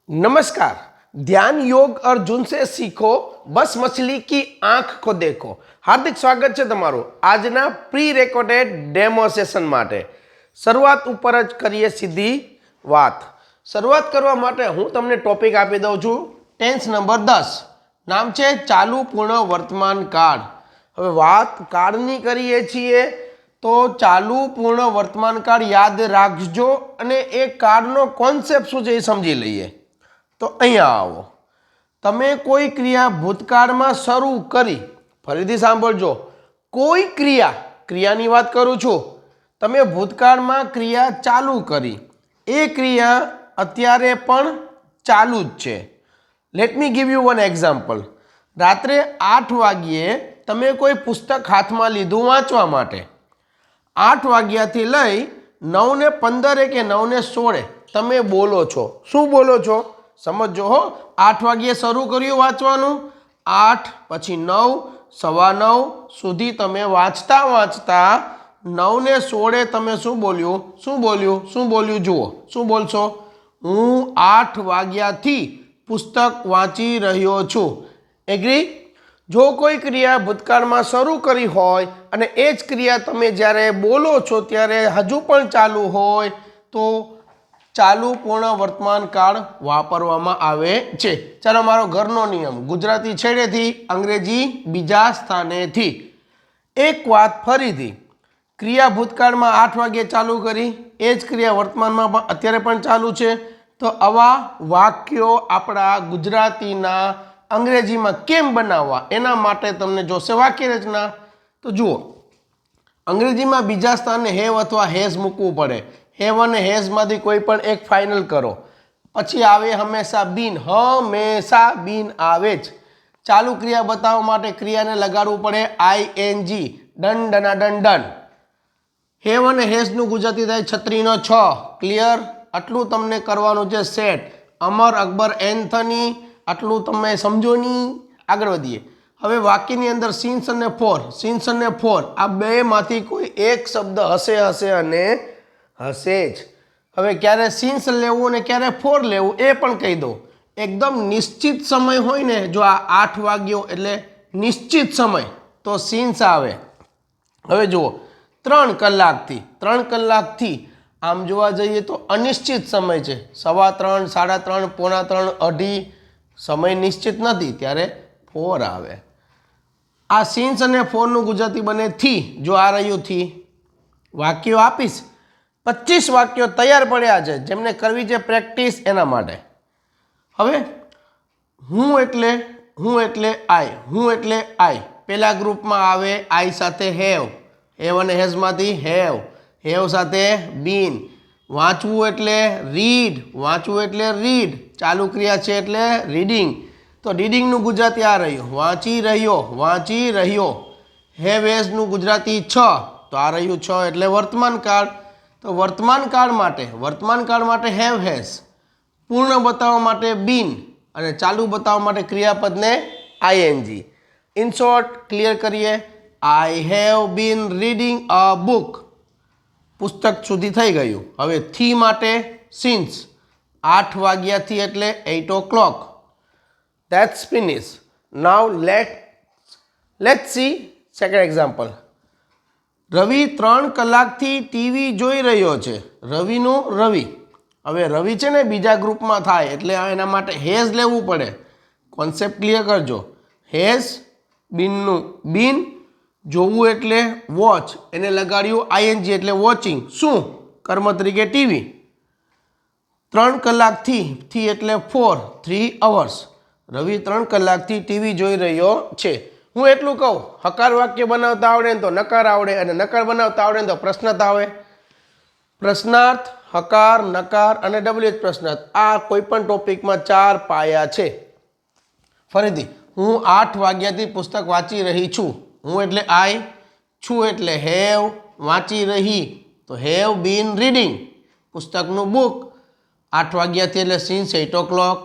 नमस्कार। ध्यान योग और जुन से सीखो, बस मछली की आंख को देखो। हार्दिक स्वागत है तमारू आजना प्री रेकॉर्डेड डेमो सेशन माटे। शरूआत उपर ज करिए सीधी बात। शरूआत करवा माटे हूँ तमने टॉपिक आपी दઉં છું। टेन्स नंबर 10 नाम छे चालू पूर्ण वर्तमान काल। हवे वात काळनी करीए छीए तो चालू पूर्ण वर्तमान काल याद राखजो अने ए काळनो कॉन्सेप्ट शुं छे ए समजी लईए। तो अहींया आवो, तमे कोई क्रिया भूतकाळ में शरू करी, फरीथी सांभळजो, कोई क्रिया क्रियानी वात करूं छुं, तमे भूतकाळ में क्रिया चालू करी, ए क्रिया अत्यारे पण चालू ज छे। Let me give you one example. रात्रे 8 वाग्ये तमे कोई पुस्तक हाथ में लीधुं वांचवा माटे। 8 वाग्याथी लई 9:15 के 9:16 तमे बोलो छो। शुं बोलो छो समझो हो। 8 वाग्ये शरू कर्युं वांचवानुं, 8 पछी 9 सवा 9 सुधी तमे वांचता वांचता 9:16 तमे शुं बोल्युं जुओ। शुं बोलशो? हूँ 8 वाग्याथी पुस्तक वांची रह्यो छुं। एग्री? जो कोई क्रिया भूतकाळ में शरू करी होय अने ए ज क्रिया तमे ज्यारे बोलो छो त्यारे हजू पण चालू होय तो चालू पूर्ण वर्तमान काळ वापरवामां आवे छे। चलो मारो घरनो नियम, गुजराती छेड़ेथी, अंग्रेजी बीजा स्थानेथी। एक वात फरीथी, क्रिया भूतकाळ में 8 वागे चालू करी, ए ज क्रिया वर्तमान में अत्यारे पण चालू छे। तो आवा वाक्यो आपणा गुजरातीना अंग्रेजी में केम बनाववा एना माटे तमने जोशे वाक्य रचना। तो जुओ, अंग्रेजी में बीजा स्थाने हेव अथवा हेज मूकवू पड़े। हेव अने हेज मांथी कोई पण एक फाइनल करो। पछी आवे हमेशा बीन, हमेशा बीन आवे ज। चालू क्रिया बताववा माटे क्रियाने लगाड़वू पड़े आईएनजी, डन डना डन डन। हेव अने हेजनु गुजराती थाय छतरीनो छ। क्लियर? आटलू तमने करवानुं छे सेट। अमर अकबर एंथनी आटलू तमे समझो नी। आगळ वधीए। हवे वाक्यनी अंदर सीन्स अने फोर आ बे मांथी कोई एक शब्द हसे हसे अने हसे ज। हवे क्यारे सीन्स लेवुं अने क्यारे फोर लेवुं ए पण कही दो। एकदम निश्चित समय होय ने, जो आ 8 वाग्यो एटले निश्चित समय, तो सीन्स आवे। हवे जुओ, 3 कलाकथी आम जोवा जईए तो अनिश्चित समय छे। 3:15, 3:30, 3:45, 2:30 समय निश्चित नहीं, त्यारे 4 आवे। आ सीन्स अने फोरनु गुजराती बने थी। जो आ रह्यु थी, वाक्यो आपीश, 25 वाक्यो तैयार पड्या छे जेमने करवी छे प्रेक्टिस एना माटे। हवे हूँ एटले आई, पेला ग्रुप में आवे आई साथे हेव अने हेज मांथी हेव साथे बीन। वाँचवू एटले रीड, चालू क्रिया छे एटले रीडिंग। तो रीडिंग नु गुजराती आ रह्यो वाँची रह्यो। हेव हेज नु गुजराती छ, तो आ रह्यु छ एटले वर्तमान काल। तो वर्तमान काल माटे हेव हेज, पूर्ण बताववा माटे बीन अने चालू बताववा माटे क्रियापद ने आईएनजी। इन शॉर्ट क्लियर करिए, I have been reading a book. पुस्तक सुधी थई गयुं। हवे थी माटे सीन्स, 8 वाग्याथी एटले 8 o'clock। That's finished. Now let's see second example. Ravi 3 कलाकथी टीवी जोई रह्यो छे। रवि हवे रवि छे ने बीजा ग्रुप में थाय एटले एना माटे हेज लेवू पड़े। कॉन्सेप्ट क्लियर करजो। हेज बीन जोवू एटले वॉच, एने लगाड्યું आईएनजी एटले वॉचिंग। शुं? कर्म तरीके टीवी। 3 कलाकथी एटले 3 hours। रवि 3 कलाकथी टीवी जोई रह्यो छे। हूँ एटलू कहूँ, हकार वाक्य बनावता आवड़े तो नकार आवड़े, अने नकार बनावता आवड़े तो प्रश्नार्थ आवे। प्रश्नार्थ, हकार, नकार अने डबल्यूएच प्रश्नार्थ, आ कोईपण टॉपिक में 4 पाया छे। फरीथी, हूँ 8 वाग्याथी पुस्तक वाँची रही छूँ। हूँ एटले आई, छू एटले हेव, वाँची रही तो हेव बीन रीडिंग, पुस्तकनु बुक। 8 वाग्याथी एटले सीन्स 8 o'clock।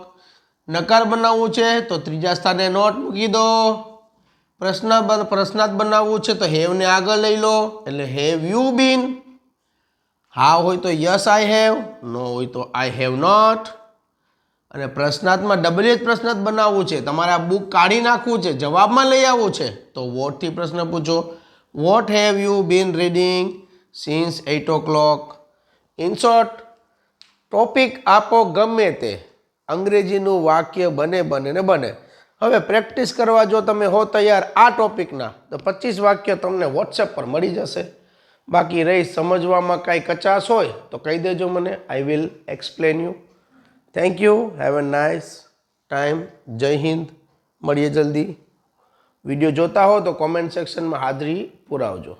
नकार बनाववू छे तो त्रीजा स्थाने नोट मूकी दो। प्रश्नार्थ बनाववू छे तो हेव ने आगळ लई लो, एटले हेव यू बीन। हाँ होय तो यस आई हेव, नो होय तो आई हेव नॉट। અને પ્રશ્નાર્થમાં ડબલ જ પ્રશ્નાર્થ બનાવવું છે, તમારે આ બુક કાઢી નાખવું છે, જવાબમાં લઈ આવવું છે, તો વોટથી પ્રશ્ન પૂછો. What have you bin reading since 8 o'clock? In short, topic આપો ગમે તે, અંગ્રેજીનું વાક્ય બને ને બને. હવે પ્રેક્ટિસ કરવા જો તમે હો તૈયાર આ ટોપિકના, તો 25 વાક્ય તમને વોટ્સએપ પર મળી જશે. બાકી રહી સમજવામાં કાંઈ કચાશ હોય તો કહી દેજો મને, I will explain you. Thank you, have a nice time. જય હિન્દ. મળીએ જલ્દી. વિડીયો જોતા હો તો કોમેન્ટ સેક્શનમાં હાજરી પુરાવજો.